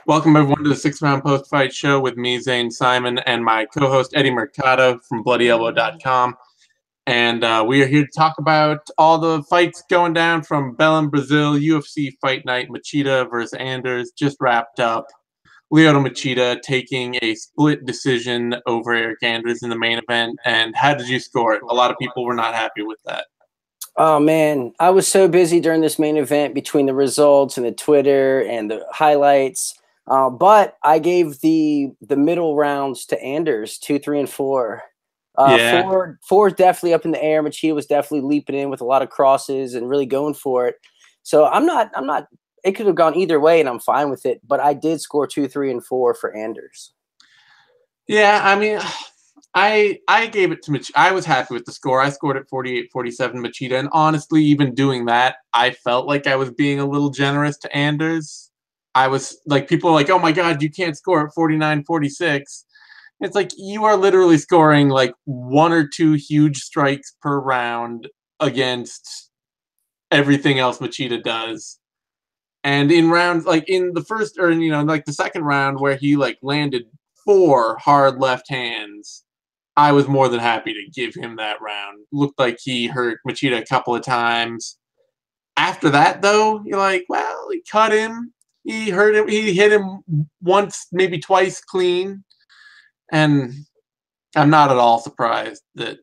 Welcome everyone to the 6 Round Post Fight Show with me, Zane Simon, and my co-host Eddie Mercado from BloodyElbow.com. And we are here to talk about all the fights going down from Belem, Brazil, UFC Fight Night. Machida versus Anders just wrapped up. Lyoto Machida taking a split decision over Eric Anders in the main event. And how did you score it? A lot of people were not happy with that. Oh, man, I was so busy during this main event between the results and the Twitter and the highlights. But I gave the middle rounds to Anders, 2, 3, and 4. Four is definitely up in the air. Machida was definitely leaping in with a lot of crosses and really going for it. So I'm not. It could have gone either way, and I'm fine with it. But I did score 2, 3, and 4 for Anders. Yeah, I mean, I gave it to Machida. I was happy with the score. I scored at 48-47 Machida, and honestly, even doing that, I felt like I was being a little generous to Anders. I was like, people are like, oh my God, you can't score at 49-46. It's like you are literally scoring like 1 or 2 huge strikes per round against everything else Machida does. And in rounds, like in the first, or like the second round where he like landed 4 hard left hands, I was more than happy to give him that round. Looked like he hurt Machida a couple of times. After that, though, you're like, well, he cut him. He hurt him. He hit him once, maybe twice clean. And I'm not at all surprised that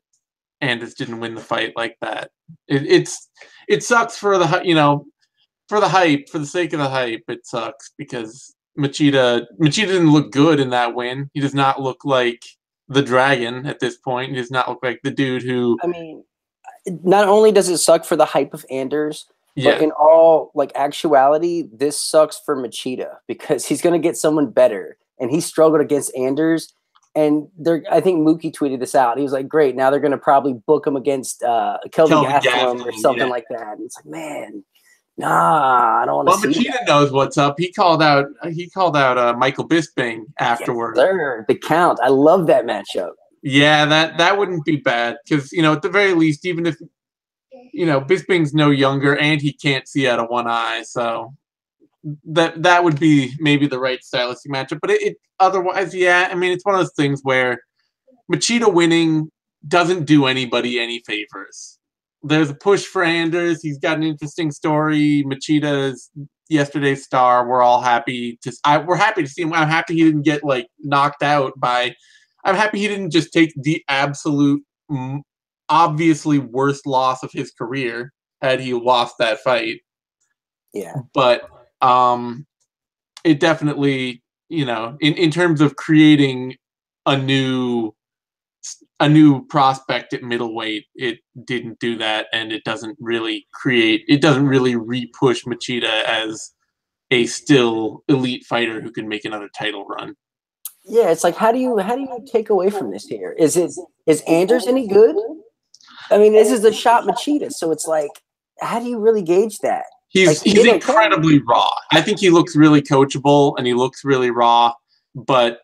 Anders didn't win the fight like that. It sucks for the for the hype, for the sake of the hype. It sucks because Machida didn't look good in that win. He does not look like the Dragon at this point. He does not look like the dude who. I mean, not only does it suck for the hype of Anders, but in all actuality, this sucks for Machida because he's going to get someone better, and he struggled against Anders. And I think Mookie tweeted this out. He was like, "Great, now they're going to probably book him against Kelvin Gastelum or something like that." And it's like, man, nah, I don't want to see. Well, Machida knows what's up. He called out Michael Bisping afterwards. Yes, sir. The Count. I love that matchup. Yeah, that wouldn't be bad because at the very least, even if Bisping's no younger and he can't see out of one eye, so that would be maybe the right stylistic matchup. But it otherwise, yeah, I mean, it's one of those things where Machida winning doesn't do anybody any favors. There's a push for Anders. He's got an interesting story. Machida's yesterday's star. We're all happy we're happy to see him. I'm happy he didn't get knocked out by. I'm happy he didn't just take the absolute, obviously worst loss of his career had he lost that fight. Yeah, but it definitely, in terms of creating a new prospect at middleweight, it didn't do that, and it doesn't really re-push Machida as a still elite fighter who can make another title run. Yeah, it's like how do you take away from this here? Is Anders any good? I mean, this is the shot Machida, so it's like, how do you really gauge that? He's incredibly raw. I think he looks really coachable and he looks really raw. But,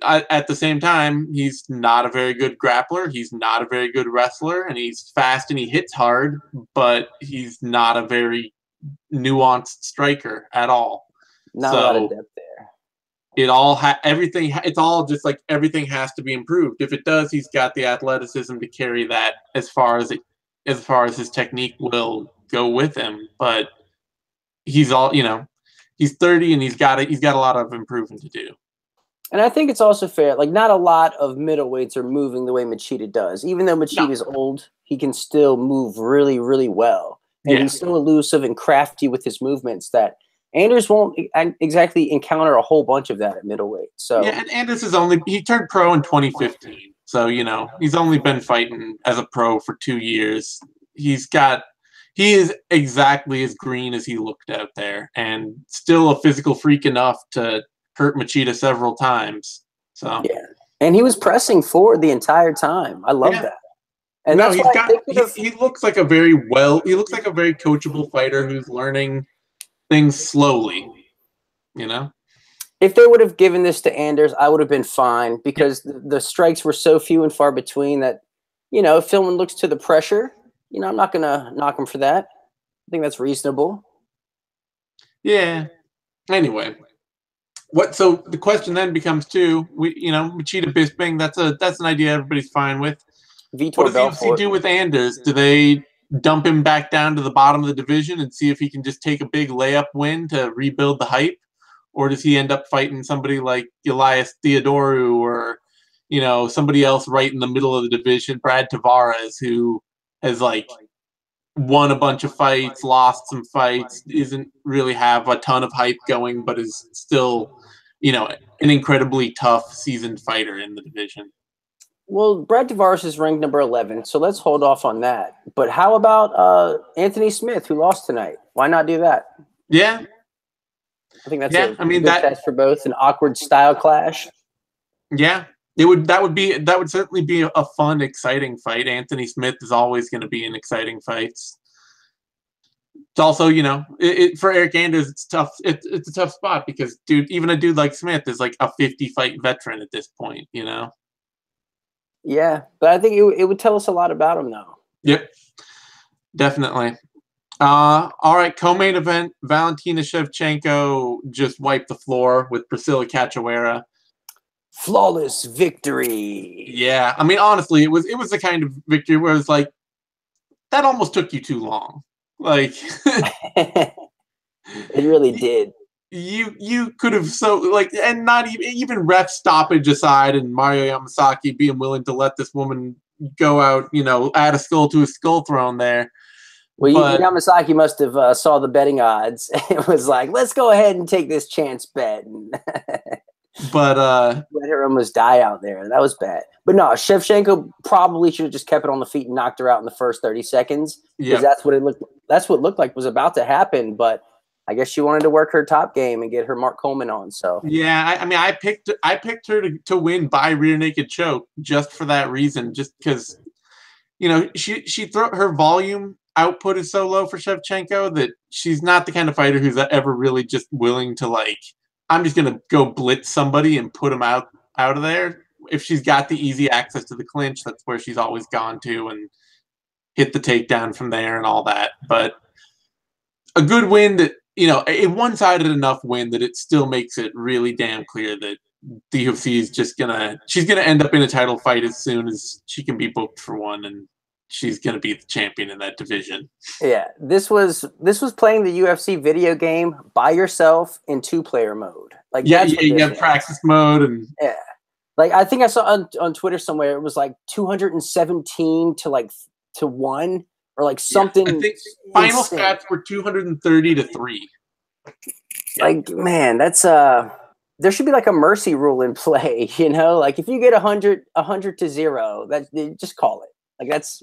at the same time, he's not a very good grappler. He's not a very good wrestler. And he's fast and he hits hard. But he's not a very nuanced striker at all. Not a lot of depth there. It's all just like everything has to be improved. If it does, he's got the athleticism to carry that as far as his technique will go with him. But he's 30 and he's got a lot of improvement to do. And I think it's also fair, not a lot of middleweights are moving the way Machida does. Even though Machida's old, he can still move really, really well. And he's so elusive and crafty with his movements that Anders won't exactly encounter a whole bunch of that at middleweight. So yeah, and Anders he turned pro in 2015. So, he's only been fighting as a pro for 2 years. He is exactly as green as he looked out there and still a physical freak enough to hurt Machida several times. So yeah. And he was pressing forward the entire time. I love that. And he looks like a very coachable fighter who's learning things slowly, If they would have given this to Anders, I would have been fine because the strikes were so few and far between that, if someone looks to the pressure, I'm not going to knock him for that. I think that's reasonable. Yeah. Anyway, So the question then becomes too, Machida Bisping, that's an idea everybody's fine with. What Vitor does the UFC Belfort. do with Anders? Do they dump him back down to the bottom of the division and see if he can just take a big layup win to rebuild the hype? Or does he end up fighting somebody like Elias Theodorou or, somebody else right in the middle of the division, Brad Tavares, who has won a bunch of fights, lost some fights, isn't really have a ton of hype going, but is still, an incredibly tough seasoned fighter in the division. Well, Brad Tavares is ranked number 11, so let's hold off on that. But how about Anthony Smith, who lost tonight? Why not do that? Yeah. I think that's a good that test for both, an awkward style clash. Yeah. That would certainly be a fun, exciting fight. Anthony Smith is always going to be in exciting fights. It's also, for Eric Anders, it's tough. It's a tough spot because, even a dude like Smith is like a 50-fight veteran at this point, Yeah, but I think it would tell us a lot about him, though. Yep, definitely. All right, co-main event, Valentina Shevchenko just wiped the floor with Priscilla Cachoeira. Flawless victory. Yeah, I mean, honestly, it was the kind of victory where it's like, that almost took you too long. Like, it really did. You could have and not even ref stoppage aside, and Mario Yamasaki being willing to let this woman go out, add a skull to a skull throne there. Well, Yamasaki must have saw the betting odds. It was like, let's go ahead and take this chance bet. But let her almost die out there. That was bad. But no, Shevchenko probably should have just kept it on the feet and knocked her out in the first 30 seconds. Because that's what it looked like was about to happen. But I guess she wanted to work her top game and get her Mark Coleman on. So yeah, I picked her to win by rear naked choke just for that reason. Just because, her volume output is so low for Shevchenko that she's not the kind of fighter who's ever really just willing to I'm just gonna go blitz somebody and put him out of there. If she's got the easy access to the clinch, that's where she's always gone to and hit the takedown from there and all that. But a good win that, a one-sided enough win that it still makes it really damn clear that the UFC is she's gonna end up in a title fight as soon as she can be booked for one, and she's gonna be the champion in that division. Yeah, this was playing the UFC video game by yourself in 2-player mode. You have practice mode and I think I saw on Twitter somewhere it was 217 to 1 or something. I think final stats were 230 to 3. Man, that's there should be a mercy rule in play, if you get 100 to 0, that just call it. That's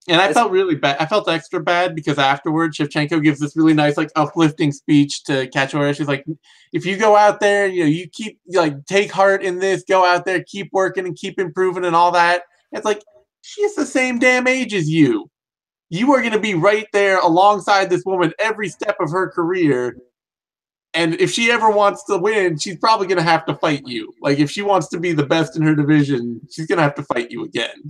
And I felt really bad. I felt extra bad because afterwards, Shevchenko gives this really nice, uplifting speech to Cachoeira. She's like, if you go out there, you keep, take heart in this, go out there, keep working and keep improving and all that. It's like, she's the same damn age as you. You are going to be right there alongside this woman every step of her career. And if she ever wants to win, she's probably going to have to fight you. If she wants to be the best in her division, she's going to have to fight you again.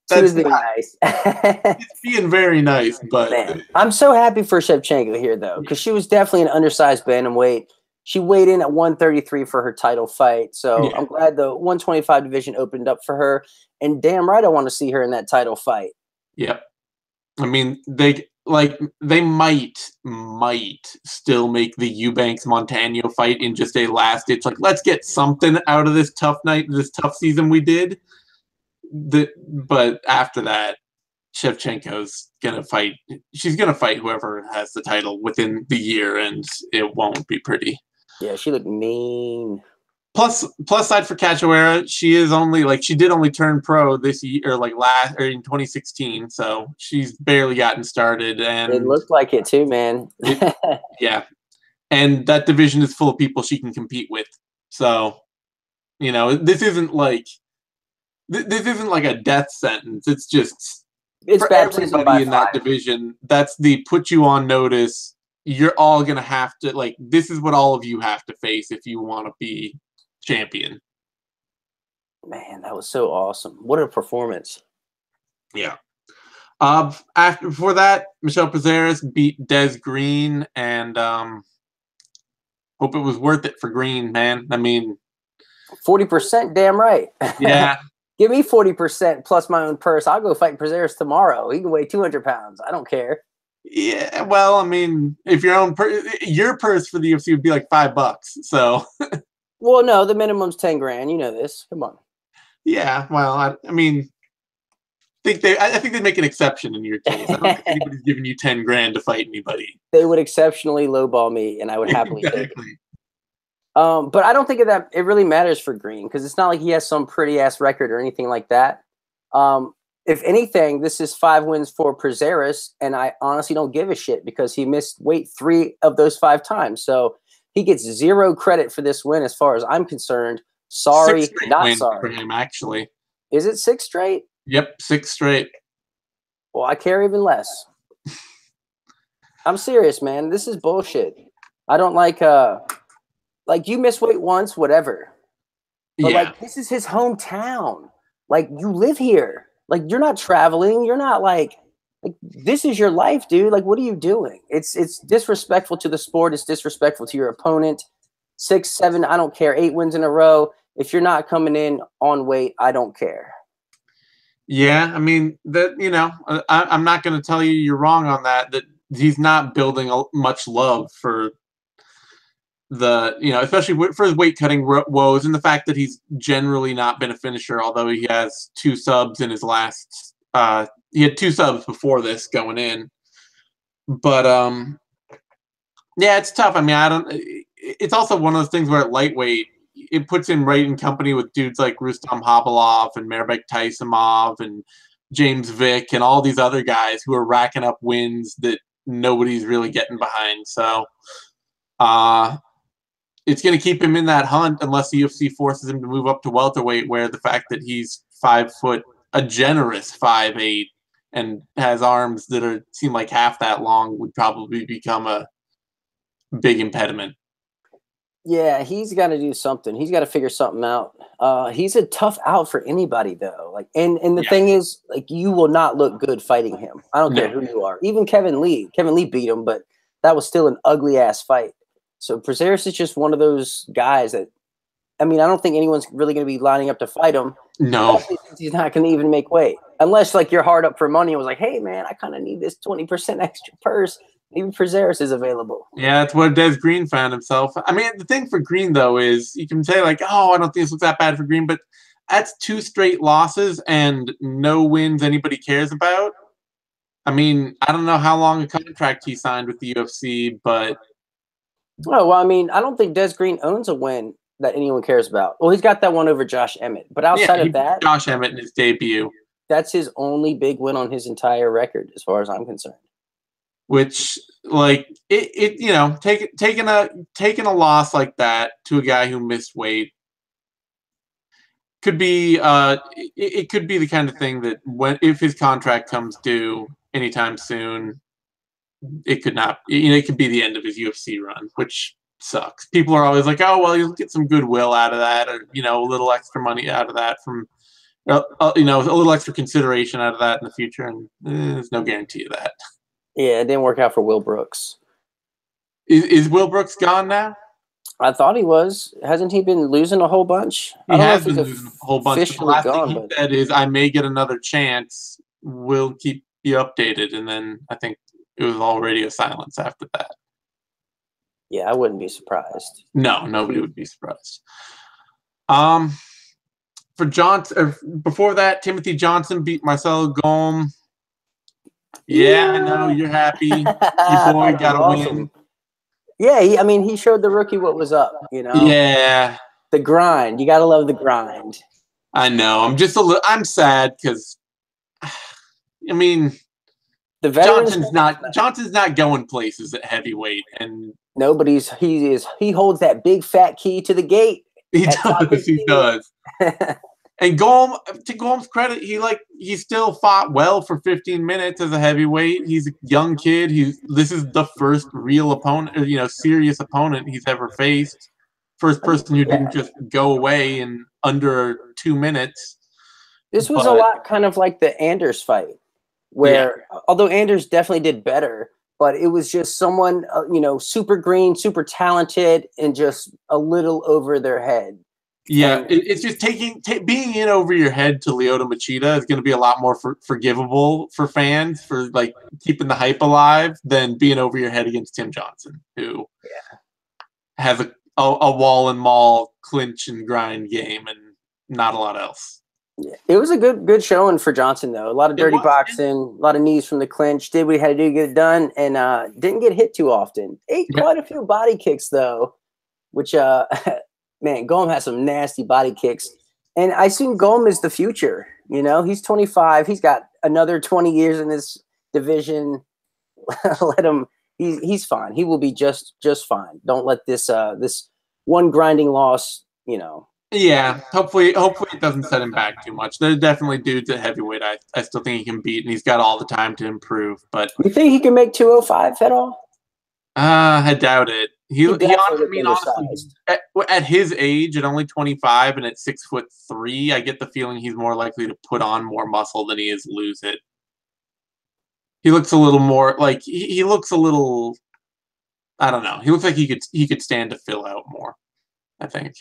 That's being nice. It's being very nice, but man, I'm so happy for Shevchenko here, though, because she was definitely an undersized bantamweight. She weighed in at 133 for her title fight, so I'm glad the 125 division opened up for her. And damn right, I want to see her in that title fight. Yep. I mean, they might still make the Eubanks Montano fight in just a last ditch. Let's get something out of this tough season we did. But after that, Shevchenko's gonna fight. She's gonna fight whoever has the title within the year, and it won't be pretty. Yeah, she looked mean. Plus side for Cachoeira, she did only turn pro this year, or in 2016, so she's barely gotten started, and it looked like it too, man. Yeah, and that division is full of people she can compete with. So, this isn't this isn't a death sentence. It's just for everybody in that division. That's the put you on notice. You're all gonna have to this is what all of you have to face if you want to be champion. Man, that was so awesome! What a performance! Yeah. Before that, Michelle Prazeres beat Des Green, and hope it was worth it for Green, man. I mean, 40%, damn right. yeah. Give me 40% plus my own purse. I'll go fight Prazeres tomorrow. He can weigh 200 pounds. I don't care. Yeah, well, I mean, if your purse for the UFC would be like $5, so. Well, no, the minimum's 10 grand. You know this. Come on. Yeah, well, I mean, I think they'd make an exception in your case. I don't think anybody's giving you 10 grand to fight anybody. They would exceptionally lowball me, and I would happily take it. But I don't think that it really matters for Green because it's not like he has some pretty ass record or anything like that. If anything, this is 5 wins for Prazeres, and I honestly don't give a shit because he missed weight 3 of those 5 times. So he gets 0 credit for this win as far as I'm concerned. Sorry, not sorry. For him, actually. Is it 6 straight? Yep, 6 straight. Well, I care even less. I'm serious, man. This is bullshit. I don't like you miss weight once, whatever. But like this is his hometown. Like you live here. Like you're not traveling. You're not like this is your life, dude. Like what are you doing? It's disrespectful to the sport. It's disrespectful to your opponent. 6, 7, I don't care. 8 wins in a row. If you're not coming in on weight, I don't care. Yeah, I mean that I'm not going to tell you you're wrong on that. That he's not building much love for the especially for his weight cutting woes, and the fact that he's generally not been a finisher. Although he has 2 subs in his last, he had 2 subs before this going in. But yeah, it's tough. I mean, it's also one of those things where at lightweight, it puts him right in company with dudes like Rustam Habalov and Mairbek Taisimov and James Vick and all these other guys who are racking up wins that nobody's really getting behind. So it's going to keep him in that hunt unless the UFC forces him to move up to welterweight, where the fact that he's 5 foot, a generous 5'8", and has arms that seem like half that long would probably become a big impediment. Yeah, he's got to do something. He's got to figure something out. He's a tough out for anybody, though. Like, and the thing is, like, you will not look good fighting him. I don't care who you are. Even Kevin Lee. Kevin Lee beat him, but that was still an ugly ass fight. So Prazeres is just one of those guys that, I mean, I don't think anyone's really going to be lining up to fight him. No, he's not going to even make weight unless, like, you're hard up for money and was like, hey, man, I kind of need this 20% extra purse. Maybe Prazeres is available. Yeah, that's where Des Green found himself. I mean, the thing for Green, though, is you can say, like, oh, I don't think this looks that bad for Green, but that's 2 straight losses and no wins anybody cares about. I mean, I don't know how long a contract he signed with the UFC, but... Oh, well, I mean, I don't think Des Green owns a win that anyone cares about. Well, he's got that one over Josh Emmett, but outside of that... Josh Emmett in his debut. That's his only big win on his entire record, as far as I'm concerned. Which, like, taking a loss like that to a guy who missed weight could be it could be the kind of thing that if his contract comes due anytime soon, it could not. It could be the end of his UFC run, which sucks. People are always like, oh well, you'll get some goodwill out of that, or a little extra money out of that from. A little extra consideration out of that in the future, and there's no guarantee of that. Yeah, it didn't work out for Will Brooks. Is Will Brooks gone now? I thought he was. Hasn't he been losing a whole bunch? He has been losing a whole bunch. The last thing he said is, I may get another chance. We'll keep you updated. And then I think it was all radio silence after that. Yeah, I wouldn't be surprised. No, nobody would be surprised. For Johnson, before that, Timothy Johnson beat Marcelo Golm. Yeah, I know you're happy. Your boy got a win. Yeah, he showed the rookie what was up. Yeah, the grind. You gotta love the grind. I know. I'm sad because, I mean, the Johnson's not going places at heavyweight, and he holds that big fat key to the gate. He does. And Golm, to Golm's credit, he still fought well for 15 minutes as a heavyweight. He's a young kid. This is the first real opponent, serious opponent he's ever faced. First person who didn't just go away in under 2 minutes. This was a lot kind of like the Anders fight, where although Anders definitely did better, but it was just someone, super green, super talented, and just a little over their head. Yeah, it's just being in over your head to Lyoto Machida is going to be a lot more forgivable for fans for like keeping the hype alive than being over your head against Tim Johnson, who has a wall and maul clinch and grind game and not a lot else. Yeah. It was a good showing for Johnson though. A lot of dirty boxing, a lot of knees from the clinch. Did what he had to do to get it done, and didn't get hit too often. Ate quite a few body kicks though, which man, Golem has some nasty body kicks. And I assume Golem is the future. He's 25. He's got another 20 years in this division. Let him. He's fine. He will be just fine. Don't let this one grinding loss. Yeah, hopefully it doesn't set him back too much. There's definitely dudes at heavyweight I still think he can beat, and he's got all the time to improve. But you think he can make 205 at all? I doubt it. Honestly, at his age, at only 25 and at 6'3", I get the feeling he's more likely to put on more muscle than he is lose it. He looks a little more like he looks a little. I don't know. He looks like he could stand to fill out more, I think.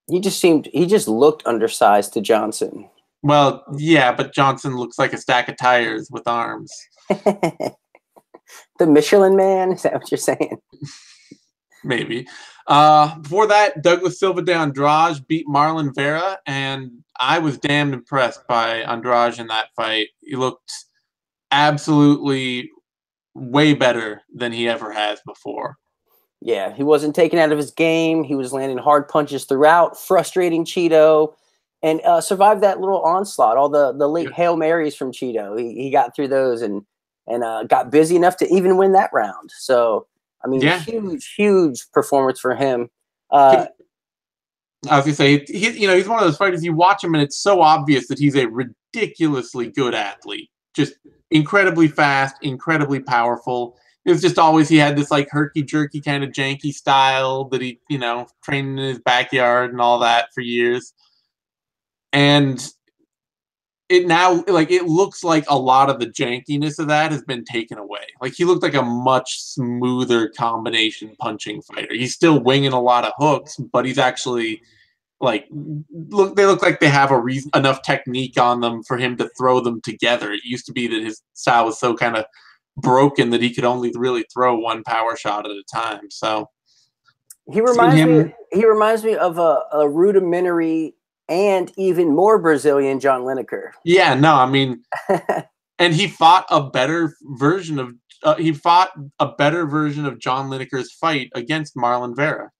He just looked undersized to Johnson. Well, yeah, but Johnson looks like a stack of tires with arms. The Michelin Man? Is that what you're saying? Maybe. Before that, Douglas Silva de Andrade beat Marlon Vera, and I was damned impressed by Andrade in that fight. He looked absolutely way better than he ever has before. Yeah, he wasn't taken out of his game. He was landing hard punches throughout, frustrating Cheeto, and survived that little onslaught. All the late Hail Marys from Cheeto. He got through those and got busy enough to even win that round. So, I mean, huge performance for him. I was gonna say, he's one of those fighters. You watch him, and it's so obvious that he's a ridiculously good athlete. Just incredibly fast, incredibly powerful. It was just always he had this like herky-jerky kind of janky style that he, trained in his backyard and all that for years. And it now, like, it looks like a lot of the jankiness of that has been taken away. Like, he looked like a much smoother combination punching fighter. He's still winging a lot of hooks, but he's actually, like, they look like they have enough technique on them for him to throw them together. It used to be that his style was so kind of broken that he could only really throw one power shot at a time. So he reminds me of a rudimentary and even more Brazilian John Lineker. Yeah, no, I mean, and he fought a better version of John Lineker's fight against Marlon Vera.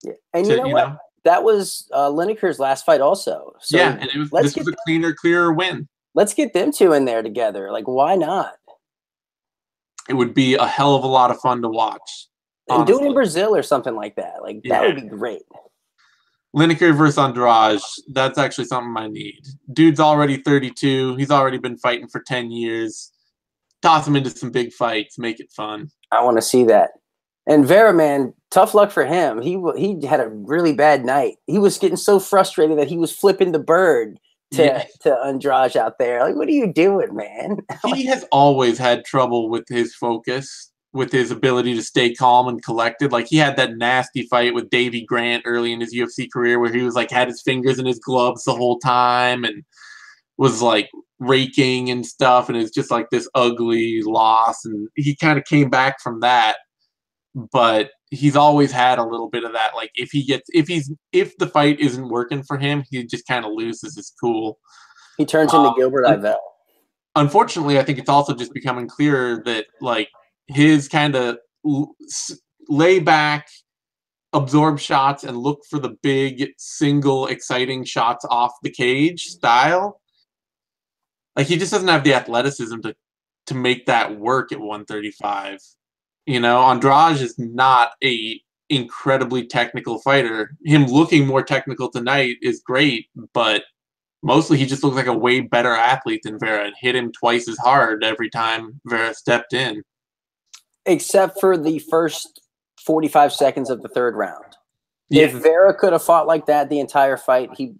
Yeah. And you know what? That was Lineker's last fight also. So yeah, and this was a clearer win. Let's get them two in there together. Like, why not? It would be a hell of a lot of fun to watch. And do it in Brazil or something like that. Like, that would be great. Lineker versus Andrade, that's actually something I need. Dude's already 32. He's already been fighting for 10 years. Toss him into some big fights. Make it fun. I want to see that. And Vera, man, tough luck for him. He had a really bad night. He was getting so frustrated that he was flipping the bird to Andrade out there. Like, what are you doing, man? He has always had trouble with his focus, with his ability to stay calm and collected. Like, he had that nasty fight with Davey Grant early in his UFC career where he was like had his fingers in his gloves the whole time and was like raking and stuff, and it's just like this ugly loss. And he kind of came back from that, but he's always had a little bit of that. Like, if the fight isn't working for him, he just kind of loses his cool. He turns into Gilbert Ivell. Unfortunately, I think it's also just becoming clearer that like his kind of lay back, absorb shots, and look for the big single exciting shots off the cage style. Like, he just doesn't have the athleticism to make that work at 135. Andrade is not a incredibly technical fighter. Him looking more technical tonight is great, but mostly he just looks like a way better athlete than Vera and hit him twice as hard every time Vera stepped in. Except for the first 45 seconds of the third round. Yeah. If Vera could have fought like that the entire fight, he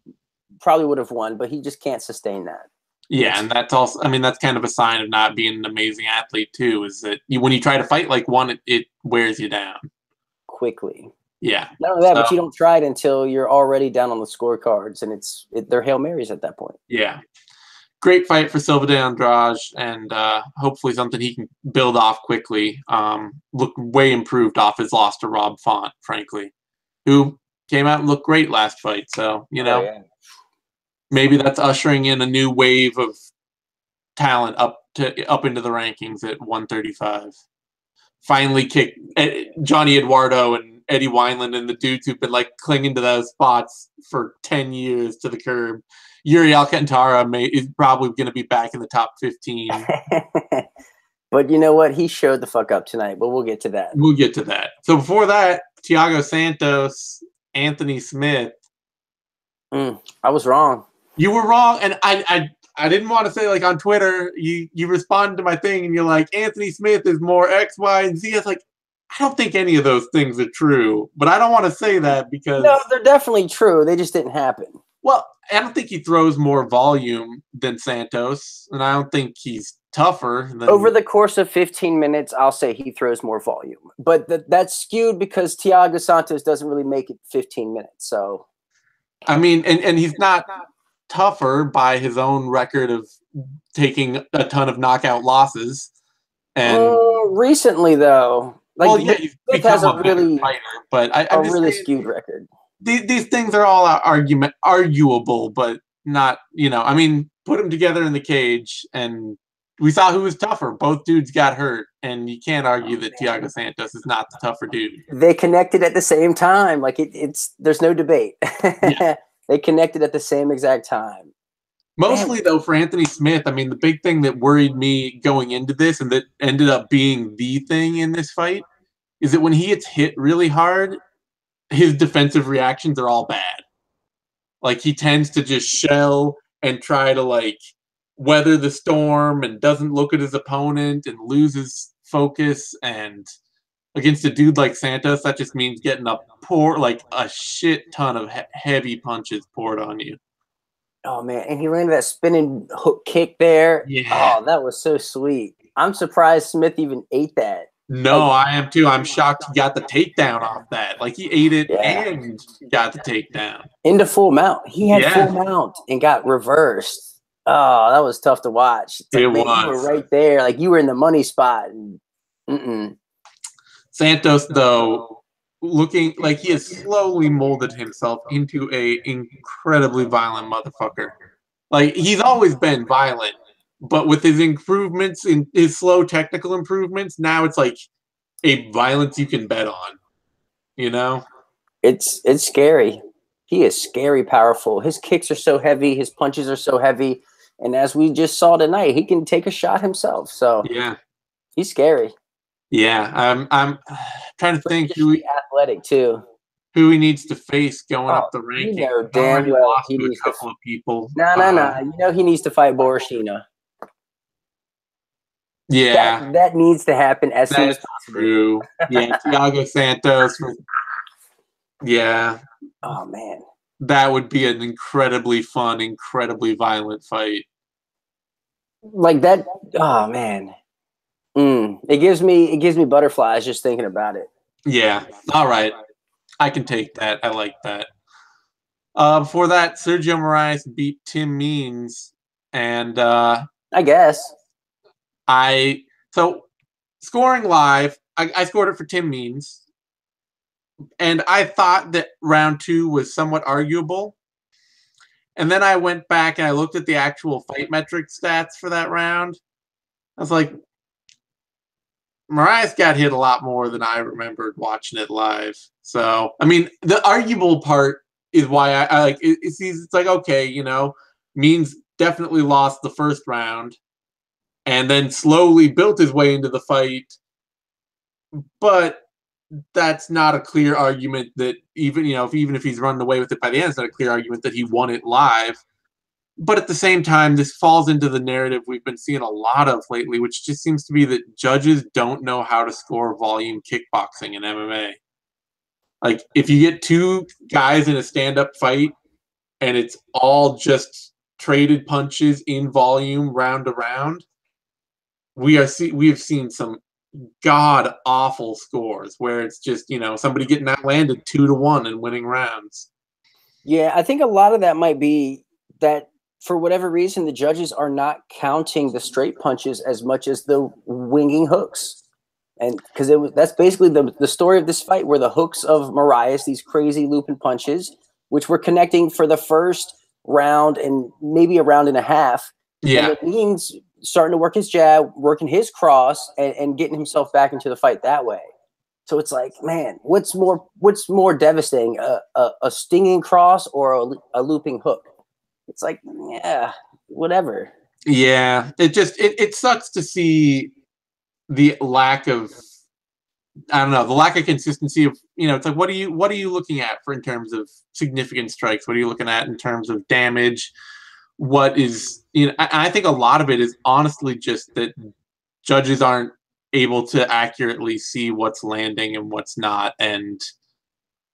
probably would have won, but he just can't sustain that. Yeah, and that's also, I mean, that's kind of a sign of not being an amazing athlete too, is that when you try to fight like one, it wears you down. quickly. Yeah. Not only that, So, but you don't try it until you're already down on the scorecards, and they're Hail Marys at that point. yeah. Great fight for Silva de Andrade, and hopefully something he can build off quickly. Looked way improved off his loss to Rob Font, frankly, who came out and looked great last fight. So, Yeah. maybe that's ushering in a new wave of talent up into the rankings at 135. Finally kicked Johnny Eduardo and Eddie Wineland and the dudes who've been like clinging to those spots for 10 years to the curb. Yuri Alcantara is probably going to be back in the top 15. But you know what? He showed the fuck up tonight, but we'll get to that. We'll get to that. So before that, Thiago Santos, Anthony Smith. I was wrong. You were wrong, and I didn't want to say, like, on Twitter, you responded to my thing, and you're like, Anthony Smith is more X, Y, and Z. I was like, I don't think any of those things are true, but I don't want to say that because... No, they're definitely true. They just didn't happen. Well, I don't think he throws more volume than Santos, and I don't think he's tougher. Over the course of 15 minutes, I'll say he throws more volume. But that's skewed because Thiago Santos doesn't really make it 15 minutes. So, I mean, and he's not tougher by his own record of taking a ton of knockout losses. And recently, though, like, well, yeah, he's become a really fighter, but I'm just really saying, skewed record. These things are all arguable, but not, I mean, put them together in the cage, and we saw who was tougher. Both dudes got hurt, and you can't argue that Thiago Santos is not the tougher dude. They connected at the same time. Like, there's no debate. Yeah. They connected at the same exact time. Mostly, though, for Anthony Smith, I mean, the big thing that worried me going into this and that ended up being the thing in this fight is that when he gets hit really hard, his defensive reactions are all bad. Like, he tends to just shell and try to, like, weather the storm and doesn't look at his opponent and loses focus. And against a dude like Santos, that just means getting a shit ton of heavy punches poured on you. Oh, man. And he ran that spinning hook kick there. Yeah. Oh, that was so sweet. I'm surprised Smith even ate that. No, I am too. I'm shocked he got the takedown off that. Like, he ate it and got the takedown. Into full mount. He had full mount and got reversed. Oh, that was tough to watch. It's like, it was. You were right there. Like, you were in the money spot. And, Santos, though, looking like he has slowly molded himself into a incredibly violent motherfucker. Like, he's always been violent, but with his improvements, in his slow technical improvements, now it's like a violence you can bet on. It's scary. He is scary powerful. His kicks are so heavy. His punches are so heavy. And as we just saw tonight, he can take a shot himself. So yeah, he's scary. Yeah, I'm trying to think athletic too. Who he needs to face going up the ranking. Damn well he needs a couple of people. No. He needs to fight Borishina. Yeah, that needs to happen as soon as possible. True. Yeah, Thiago Santos. Yeah. Oh man, that would be an incredibly fun, incredibly violent fight. Like that. Oh man. It gives me butterflies just thinking about it. Yeah. All right. I can take that. I like that. Before that, Sergio Moraes beat Tim Means, and I guess scoring live, I scored it for Tim Means, and I thought that round 2 was somewhat arguable. And then I went back and I looked at the actual fight metric stats for that round. I was like, Moraes got hit a lot more than I remembered watching it live. So, I mean, the arguable part is why I like it. It's like, okay, Means definitely lost the first round and then slowly built his way into the fight. But that's not a clear argument that even if he's running away with it by the end, it's not a clear argument that he won it live. But at the same time, this falls into the narrative we've been seeing a lot of lately, which just seems to be that judges don't know how to score volume kickboxing in MMA. Like, if you get 2 guys in a stand-up fight and it's all just traded punches in volume round to round, we have seen some god awful scores where it's just somebody getting outlanded 2-1 and winning rounds. Yeah, I think a lot of that might be that for whatever reason the judges are not counting the straight punches as much as the winging hooks. And because that's basically the story of this fight, were the hooks of Moraes, these crazy looping punches, which were connecting for the first round and maybe a round and a half. Yeah. And then Ings starting to work his jab, working his cross, and getting himself back into the fight that way. So it's like, man, what's more devastating, a stinging cross or a looping hook? It's like, yeah, whatever. Yeah, it sucks to see the lack of, I don't know, the lack of consistency of, it's like, what are you looking at in terms of significant strikes? What are you looking at in terms of damage? What is, I think a lot of it is honestly just that judges aren't able to accurately see what's landing and what's not, and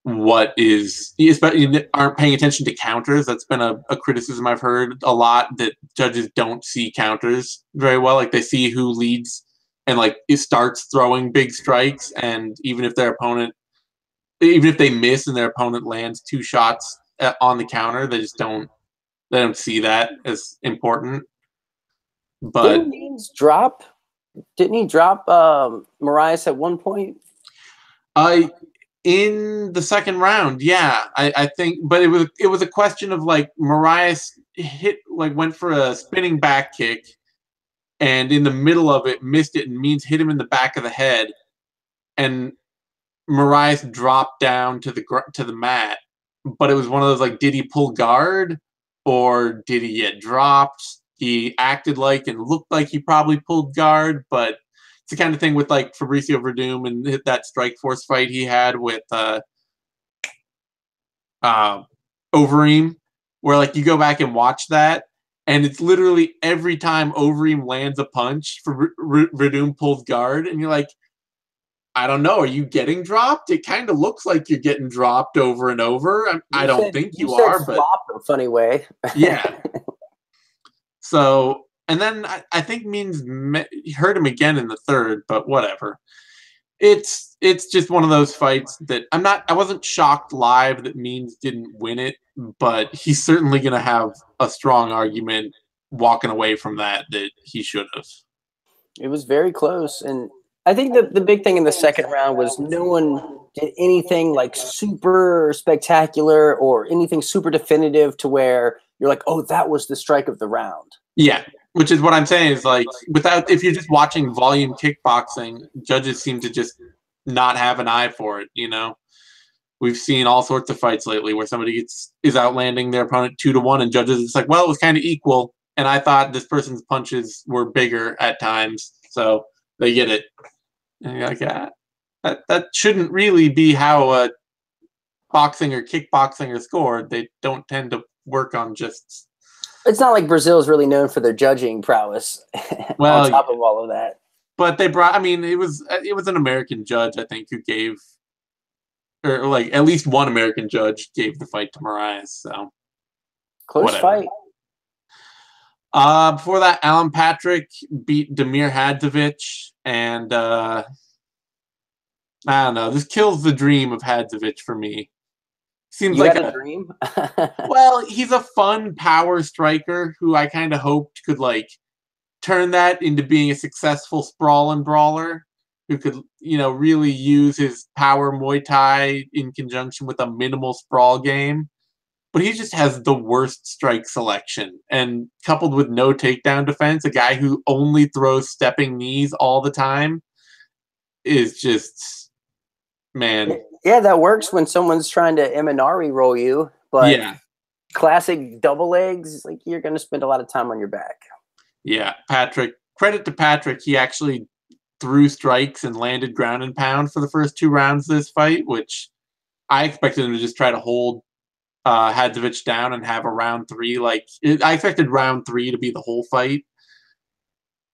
what is, especially aren't paying attention to counters. That's been a criticism I've heard a lot, that judges don't see counters very well. Like, they see who leads and like it starts throwing big strikes, and even if they miss and their opponent lands 2 shots on the counter, they don't see that as important. But didn't he drop Moraes at one point? In the second round, yeah, I think, but it was a question of like Moraes went for a spinning back kick, and in the middle of it missed it, and Means hit him in the back of the head, and Moraes dropped down to the mat. But it was one of those like, did he pull guard or did he get dropped? He acted like and looked like he probably pulled guard, but it's the kind of thing with like Fabricio Verdum and that Strikeforce fight he had with Overeem, where like you go back and watch that, and it's literally every time Overeem lands a punch, Verdum pulls guard, and you're like, I don't know, are you getting dropped? It kind of looks like you're getting dropped over and over. I don't think you are, but in a funny way. Yeah. So, and then I think Means hurt him again in the third, but whatever. It's just one of those fights that I wasn't shocked live that Means didn't win it, but he's certainly going to have a strong argument walking away from that he should have. It was very close, and I think the big thing in the second round was no one did anything like super spectacular or anything super definitive to where you're like, oh, that was the strike of the round. Yeah, which is what I'm saying is like, if you're just watching volume kickboxing, judges seem to just not have an eye for it, We've seen all sorts of fights lately where somebody is outlanding their opponent 2-1, and judges, it's like, well, it was kind of equal, and I thought this person's punches were bigger at times, so they get it. And you're like, that shouldn't really be how boxing or kickboxing are scored. They don't tend to work on just... It's not like Brazil is really known for their judging prowess. Well, on top of all of that, but it was an American judge, I think, who gave, or like at least one American judge gave the fight to Moraes. So close fight. Before that, Alan Patrick beat Damir Hadzovic, and I don't know. This kills the dream of Hadzovic for me. Seems like a dream. Well, he's a fun power striker who I kind of hoped could like turn that into being a successful sprawl and brawler who could, really use his power Muay Thai in conjunction with a minimal sprawl game. But he just has the worst strike selection, and coupled with no takedown defense, a guy who only throws stepping knees all the time is just, man. Yeah, that works when someone's trying to Eminari roll you, but yeah, classic double legs, like you're going to spend a lot of time on your back. Yeah, credit to Patrick, he actually threw strikes and landed ground and pound for the first 2 rounds of this fight, which I expected him to just try to hold Hadzovic down and have a round 3. I expected round 3 to be the whole fight,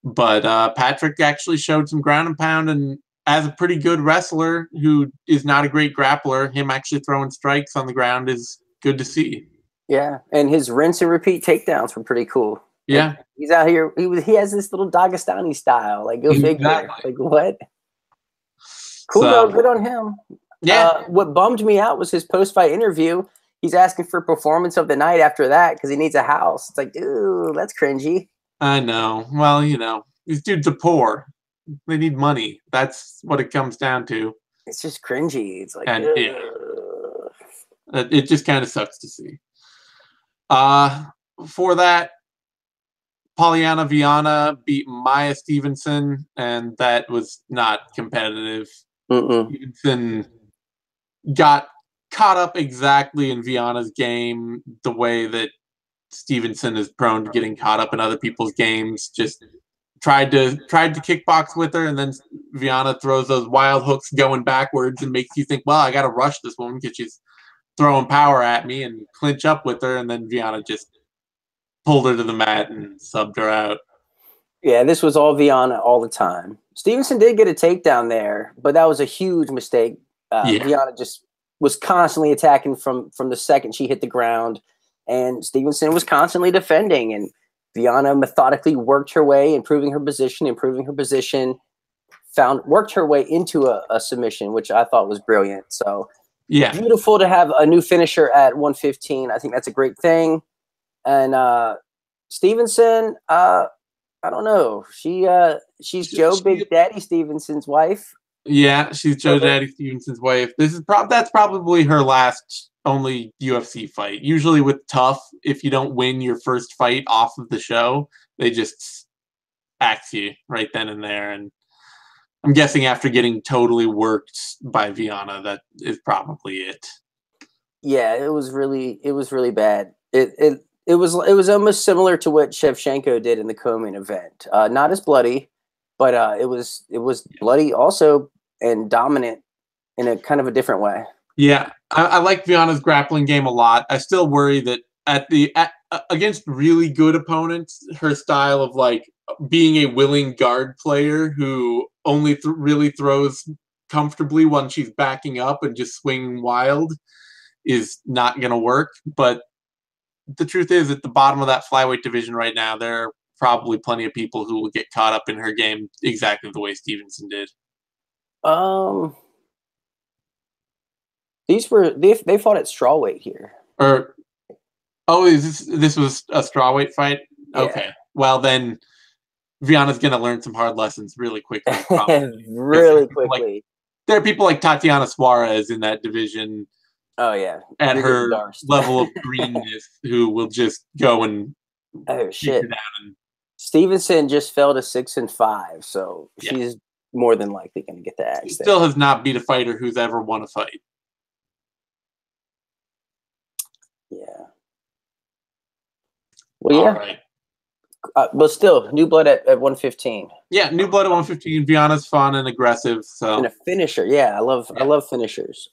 but Patrick actually showed some ground and pound, and as a pretty good wrestler who is not a great grappler, him actually throwing strikes on the ground is good to see. Yeah, and his rinse and repeat takedowns were pretty cool. Yeah, like, he's out here. He has this little Dagestani style. Like, go figure. exactly. Like, what? Cool though. So Good on him. yeah, What bummed me out was his post-fight interview. He's asking for performance of the night after that because he needs a house. It's like, dude, that's cringy. I know. Well, these dudes are poor. They need money. That's what it comes down to. It's just cringy. It's like, And yeah, ugh. it just kind of sucks to see. For that, Polyana Viana beat Maya Stevenson, and that was not competitive. Stevenson got caught up exactly in Viana's game, the way that Stevenson is prone to getting caught up in other people's games. Just tried to kickbox with her, and then Viana throws those wild hooks going backwards and makes you think, well, I got to rush this woman because she's throwing power at me, and clinch up with her, and then Viana just pulled her to the mat and subbed her out. Yeah, this was all Viana all the time. Stevenson did get a takedown there, but that was a huge mistake. Viana just was constantly attacking from the second she hit the ground, and Stevenson was constantly defending, and Viana methodically worked her way, improving her position, worked her way into a submission, which I thought was brilliant. So yeah, beautiful to have a new finisher at 115. I think that's a great thing. And Stevenson, I don't know. She's Joe Big Daddy Stevenson's wife. Yeah, she's Joe Daddy Stevenson's wife. That's probably her last only UFC fight. Usually with Tough, if you don't win your first fight off of the show, they just axe you right then and there. And I'm guessing after getting totally worked by Viana, that is probably it. Yeah, it was really bad. It was almost similar to what Shevchenko did in the co-main event. Not as bloody, but it was bloody also and dominant in a kind of a different way. Yeah, I like Viana's grappling game a lot. I still worry that against really good opponents, her style of like being a willing guard player who only really throws comfortably when she's backing up and just swinging wild is not going to work. But the truth is, at the bottom of that flyweight division right now, there are probably plenty of people who will get caught up in her game exactly the way Stevenson did. They fought at strawweight here. Is this was a strawweight fight? Yeah. Okay, well then, Viana's gonna learn some hard lessons really quickly. Really quickly. There are people like Tatiana Suarez in that division. Oh yeah, at her level of greenness, who will just go and shit. Stevenson just fell to 6-5, so she's more than likely going to get the axe. She still has not beat a fighter who's ever won a fight. Yeah. Well, yeah. All right. But still, new blood at 115. Yeah, new blood at 115. Viana's fun and aggressive. So and a finisher. Yeah, I love finishers.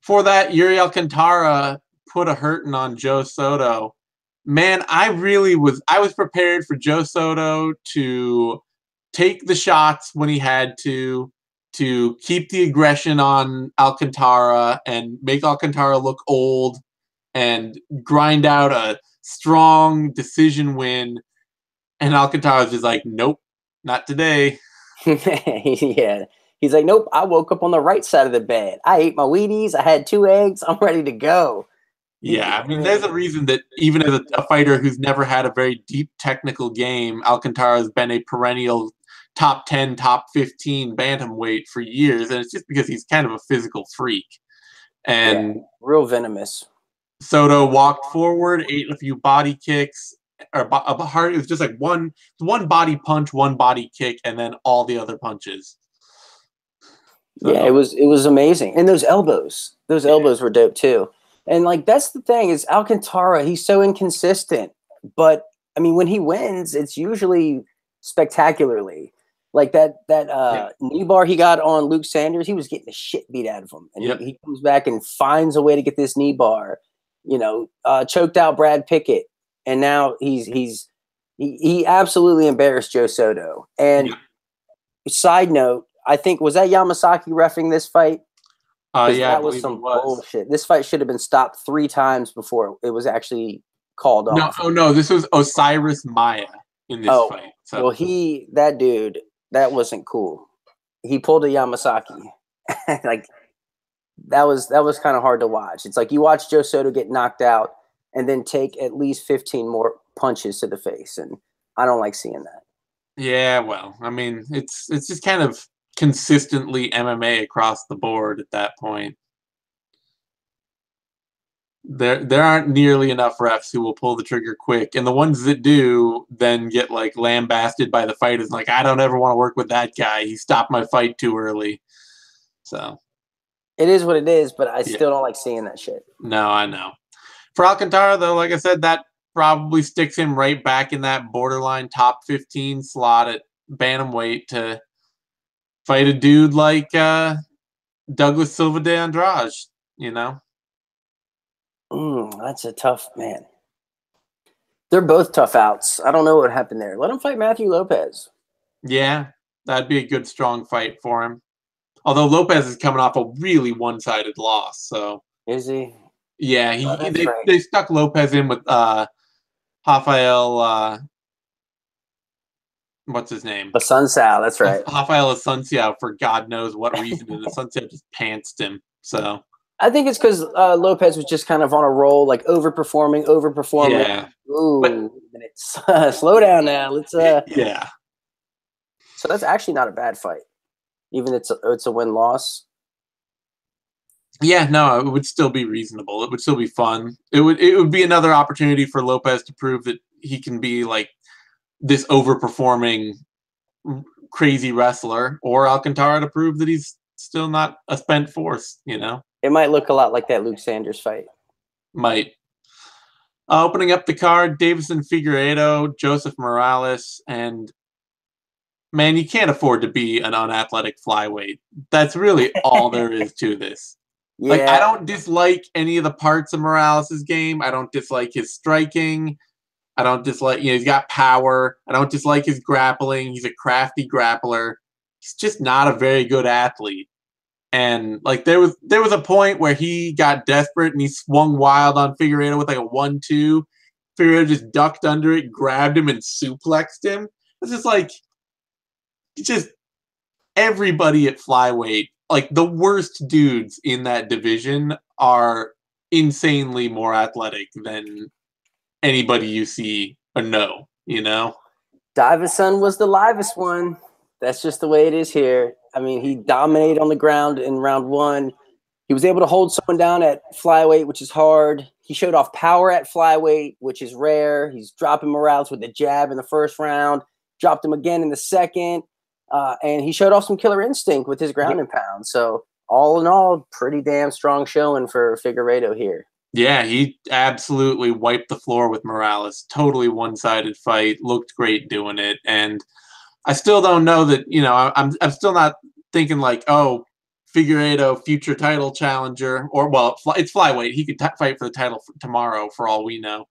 For that, Yuri Alcantara put a hurting on Joe Soto. Man, I was prepared for Joe Soto to take the shots when he had to keep the aggression on Alcantara and make Alcantara look old and grind out a strong decision win. And Alcantara's just like, nope, not today. Yeah. He's like, nope, I woke up on the right side of the bed. I ate my Wheaties. I had 2 eggs. I'm ready to go. Yeah, I mean, there's a reason that even as a fighter who's never had a very deep technical game, Alcantara has been a perennial top 10, top 15 bantamweight for years. And it's just because he's kind of a physical freak. And real venomous. Soto walked forward, ate a few body kicks. It was just like one body punch, one body kick, and then all the other punches. Yeah, it was amazing. And those elbows were dope too. And like, that's the thing is Alcantara, he's so inconsistent, but I mean, when he wins, it's usually spectacularly. Like that knee bar he got on Luke Sanders, he was getting the shit beat out of him. And he comes back and finds a way to get this knee bar, choked out Brad Pickett. And now he absolutely embarrassed Joe Soto. And side note, I think, was that Yamasaki reffing this fight? Because Yeah, I that was believe it some was. bullshit. This fight should have been stopped 3 times before it was actually called No, off. oh no, this was Osiris Maya in this Oh, fight. well, So that dude, that wasn't cool. He pulled a Yamasaki. Like, that was kind of hard to watch. It's like you watch Joe Soto get knocked out and then take at least 15 more punches to the face, and I don't like seeing that. yeah, well, I mean, it's just kind of consistently MMA across the board at that point. There aren't nearly enough refs who will pull the trigger quick, and the ones that do then get like lambasted by the fighters. Like, I don't ever want to work with that guy. He stopped my fight too early. So It is what it is, but I yeah, still don't like seeing that shit. no, I know. For Alcantara, though, like I said, that probably sticks him right back in that borderline top 15 slot at bantamweight to fight a dude like Douglas Silva de Andrade. You know. That's a tough man. They're both tough outs. I don't know what happened there. Let him fight Matthew Lopez. Yeah, that'd be a good, strong fight for him. Although Lopez is coming off a really one-sided loss, so Is he? yeah, Oh, that's they right. they stuck Lopez in with Rafael. What's his name? Asuncao, that's right. Rafael Asunciao for God knows what reason, and Asunciao just pantsed him. So I think it's because Lopez was just kind of on a roll, like overperforming. yeah, but Ooh, minutes. Slow down now. Let's. yeah, So that's actually not a bad fight, even it's a win loss. yeah. No, it would still be reasonable. It would still be fun. It would be another opportunity for Lopez to prove that he can be like this overperforming crazy wrestler, or Alcantara to prove that he's still not a spent force, you know? It might look a lot like that Luke Sanders fight. Might. Opening up the card, Davison Figueiredo, Joseph Morales, and man, you can't afford to be an unathletic flyweight. That's really all there is to this. Like, I Yeah, don't dislike any of the parts of Morales' game. I don't dislike his striking. I don't dislike, he's got power. I don't dislike his grappling. He's a crafty grappler. He's just not a very good athlete. And like there was a point where he got desperate and he swung wild on Figueiredo with like a 1-2. Figueiredo just ducked under it, grabbed him, and suplexed him. It's just like just everybody at flyweight, like the worst dudes in that division are insanely more athletic than anybody you see or know, you know? Davison was the livest one. That's just the way it is here. I mean, he dominated on the ground in round 1. He was able to hold someone down at flyweight, which is hard. He showed off power at flyweight, which is rare. He's dropping Morales with a jab in the first round, dropped him again in the second, and he showed off some killer instinct with his ground and pound. So all in all, pretty damn strong showing for Figueiredo here. Yeah, he absolutely wiped the floor with Morales. Totally one-sided fight. Looked great doing it, and I still don't know that. I'm still not thinking like, oh, Figueiredo, future title challenger, or well, it's flyweight. He could fight for the title tomorrow, for all we know.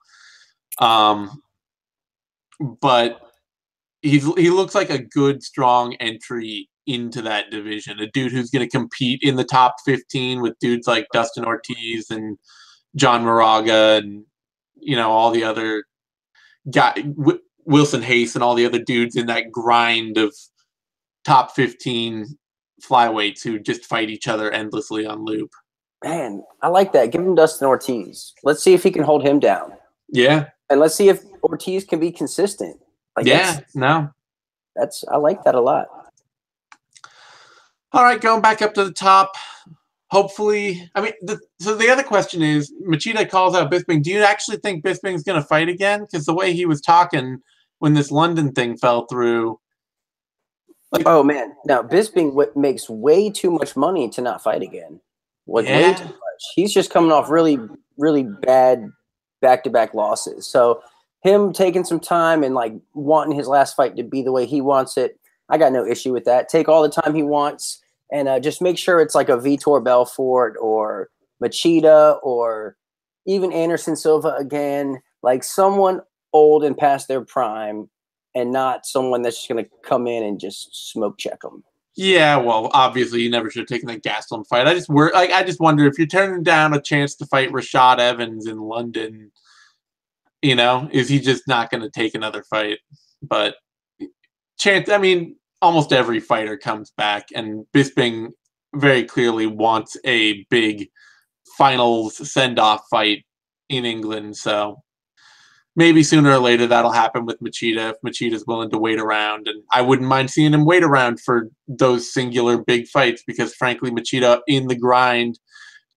But he looks like a good, strong entry into that division. A dude who's going to compete in the top 15 with dudes like Dustin Ortiz and John Moraga and all the other Wilson Hayes and all the other dudes in that grind of top 15 flyweights who just fight each other endlessly on loop. Man, I like that. Give him Dustin Ortiz. Let's see if he can hold him down. Yeah. And let's see if Ortiz can be consistent. I like that a lot. All right, going back up to the top. Hopefully, I mean, so the other question is, Machida calls out Bisping. Do you actually think Bisping's going to fight again? Because the way he was talking when this London thing fell through. Oh, man. Now, Bisping makes way too much money to not fight again. Way too much. He's just coming off really, really bad back-to-back losses. So him taking some time and like wanting his last fight to be the way he wants it, I got no issue with that. Take all the time he wants. And just make sure it's like a Vitor Belfort or Machida or even Anderson Silva again, like someone old and past their prime and not someone that's just going to come in and just smoke check them. Yeah, well, obviously you never should have taken that Gastelum fight. I just wonder if you're turning down a chance to fight Rashad Evans in London, is he just not going to take another fight? But I mean, almost every fighter comes back, and Bisping very clearly wants a big finals send-off fight in England, so maybe sooner or later that'll happen with Machida if Machida's willing to wait around. And I wouldn't mind seeing him wait around for those singular big fights because, frankly, Machida in the grind,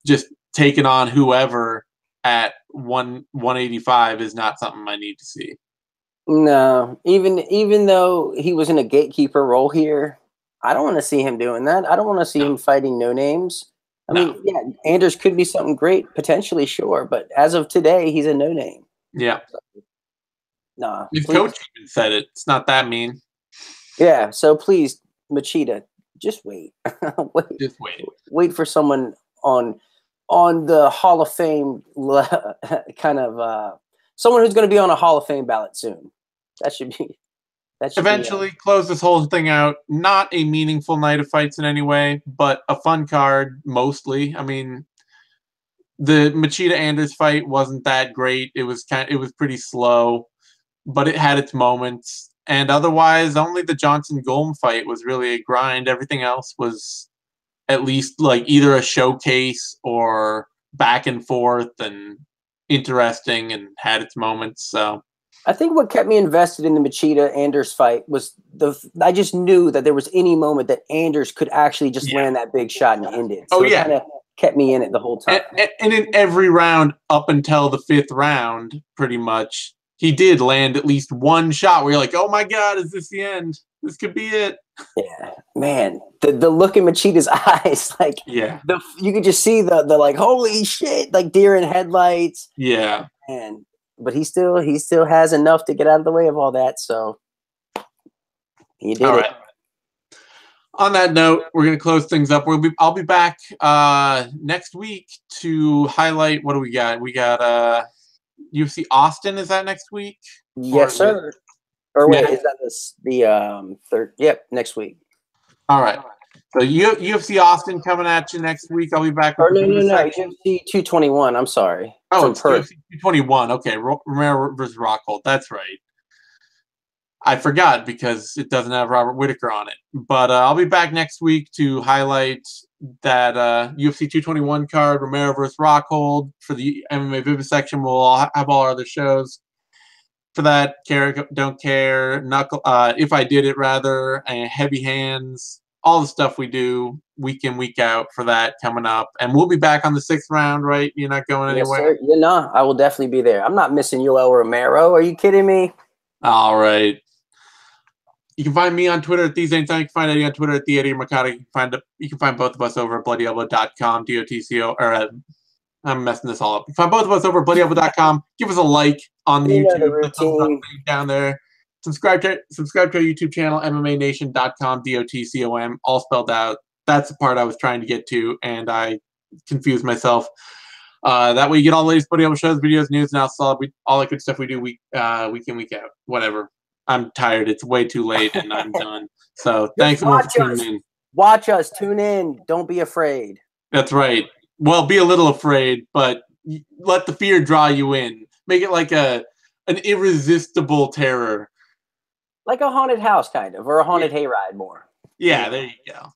just taking on whoever at 185 is not something I need to see. No, even though he was in a gatekeeper role here, I don't want to see him doing that. I don't want to see him fighting no names. I mean, yeah, Anders could be something great, potentially, sure, but as of today, he's a no name. Yeah. So, nah. His coach even said it. It's not that mean. Yeah, so please, Machida, just wait. Just wait. Wait for someone on the Hall of Fame kind of someone who's going to be on a Hall of Fame ballot soon. That should Eventually close this whole thing out. Not a meaningful night of fights in any way, but a fun card mostly. I mean, the Machida Anders fight wasn't that great. It was pretty slow, but it had its moments. And otherwise, only the Johnson Golm fight was really a grind. Everything else was at least like either a showcase or back and forth and interesting and had its moments. So I think what kept me invested in the Machida Anders fight was I just knew that there was any moment that Anders could actually just land that big shot and end it. So it kind of kept me in it the whole time. And in every round up until the 5th round, pretty much, he did land at least one shot where you're like, oh my God, is this the end? This could be it. Yeah, man. The look in Machida's eyes, like, you could just see the like, holy shit, like deer in headlights. Yeah. But he still has enough to get out of the way of all that. So he did it. On that note, we're going to close things up. I'll be back next week to highlight. What do we got? We got UFC Austin. Is that next week? Yes, sir. Or wait, is that the third? Yep, next week. All right. So UFC Austin coming at you next week. I'll be back. No. UFC 221. I'm sorry. Oh, it's UFC 221. Okay, Romero versus Rockhold. That's right. I forgot because it doesn't have Robert Whittaker on it. But I'll be back next week to highlight that UFC 221 card, Romero versus Rockhold. For the MMA Vivisection, we'll have all our other shows. For that, care, don't care, knuckle, if I did it rather, and heavy hands, all the stuff we do week in, week out for that coming up. And we'll be back on the 6th round, right? You're not going anywhere? Yes, sir. No, I will definitely be there. I'm not missing Yoel Romero. Are you kidding me? All right. You can find me on Twitter at TheseAnytime. You can find Eddie on Twitter at TheEddieMarcotta. You can find both of us over at BloodyElbow.com, DOTCO, or I'm messing this all up. You can find both of us over at BloodyElbow.com. Give us a like on YouTube. Down there. Subscribe to our YouTube channel, MMANation.com, DOTCOM, all spelled out. That's the part I was trying to get to, and I confused myself. That way you get all the latest Bloody Elbow shows, videos, news, and all the good stuff we do week in, week out. Whatever. I'm tired. It's way too late, and I'm done. So thanks so much for tuning in. Watch us. Tune in. Don't be afraid. That's right. Well, be a little afraid, but let the fear draw you in. Make it like an irresistible terror. Like a haunted house, kind of, or a haunted hayride more. Yeah, there you go.